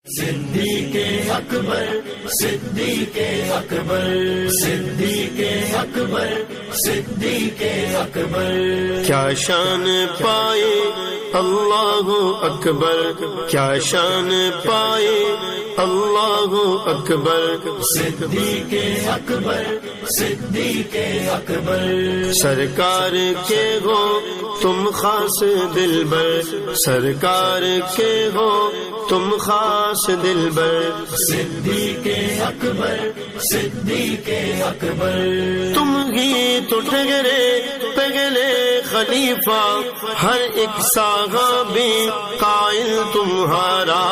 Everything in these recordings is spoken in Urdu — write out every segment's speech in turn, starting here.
صدیق اکبر صدیق اکبر صدیق اکبر صدیق اکبر، کیا شان پائے اللہ اکبر، کیا شان پائے اللہ اکبر، صدیق اکبر صدیق اکبر، سرکار کے ہو تم خاص دلبر، سرکار کے ہو تم خاص دلبر، صدیق اکبر صدیق اکبر، تم ہی تو ٹھگرے پگلے خلیفہ، ہر ایک صحابی قائل تمہارا،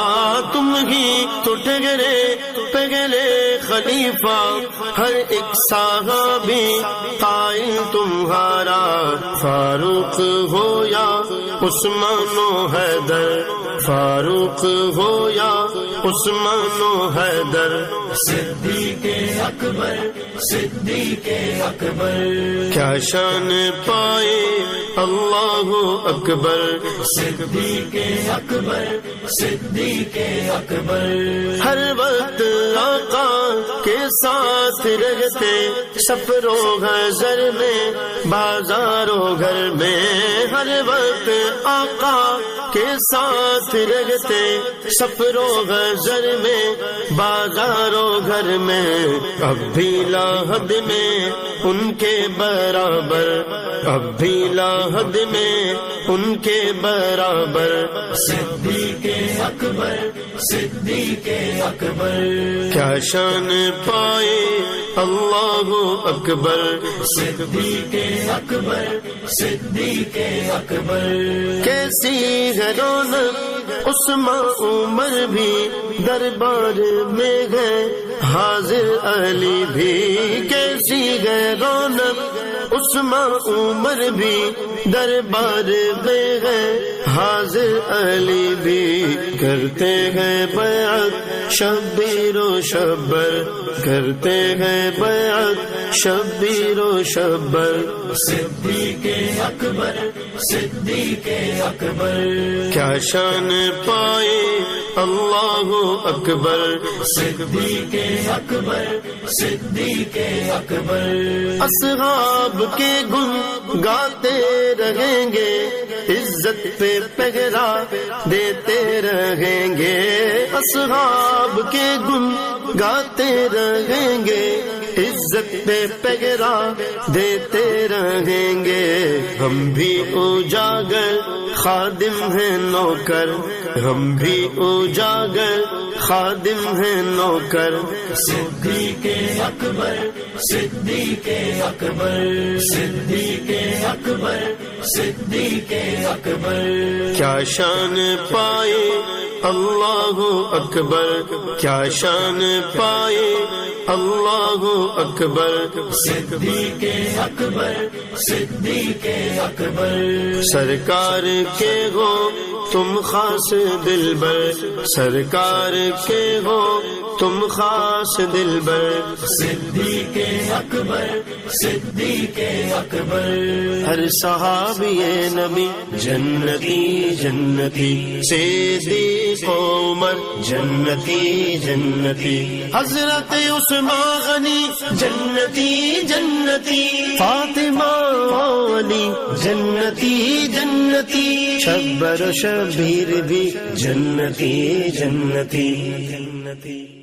تم ہی تو ٹھگرے پگلے خلیفہ، ہر ایک صحابی قائل تمہارا، فاروق ہو یا عثمان و حیدر، فاروق ہو یا عثمان و حیدر، صدیق اکبر صدیق اکبر، کیا شان پائے اللہ اکبر، صدیق اکبر صدیق اکبر، ہر وقت آقا کے ساتھ رہتے، سفر و حضر میں بازار و گھر میں، ہر وقت آقا کے ساتھ رہتے، سفر و حضر میں بازار و گھر میں، اب بھی لا حد میں ان کے برابر، اب بھی لا حد میں ان کے برابر، صدیق اکبر صدیق اکبر، کیا شان پائے اللہ اکبر، صدیق اکبر صدیق اکبر، کیسی ہے رونق عثمان عمر بھی دربار میں ہے، حاضر علی بھی، کیسی ہے رونق عثمان عمر بھی دربار میں ہے، حاضر علی بھی، کرتے ہیں بیعت شبیر و شبر، کرتے ہیں بیعت شبیر و شبر، صدیق اکبر صدیق اکبر، کیا شان پائے اللہ اکبر، صدیق اکبر صدیق اکبر، اصحاب کے گن گاتے رہیں گے، عزت پہ پگرا دیتے رہیں گے، اصحاب کے گن گاتے رہیں گے، عزت پہ پگرا دیتے رہیں گے، ہم بھی اجاگر خادم ہیں نوکر، ہم بھی اجاگر خادم ہیں نوکر، صدیق اکبر صدیق اکبر، صدیق اکبر صدیق اکبر، کیا شان پائے اللہ اکبر، کیا شان پائے اللہ اکبر، صدیق اکبر صدیق اکبر، سرکار کے ہو تم خاص دلبر، سرکار کے ہو تم خاص دلبر، صدیق اکبر صدیق اکبر، ہر صحابی نبی جنتی جنتی، صدیق عمر جنتی جنتی، حضرت عثمان غنی جنتی جنتی، فاطمہ علی جنتی جنتی، شبر و شبیر بھی جنتی جنتی جنتی۔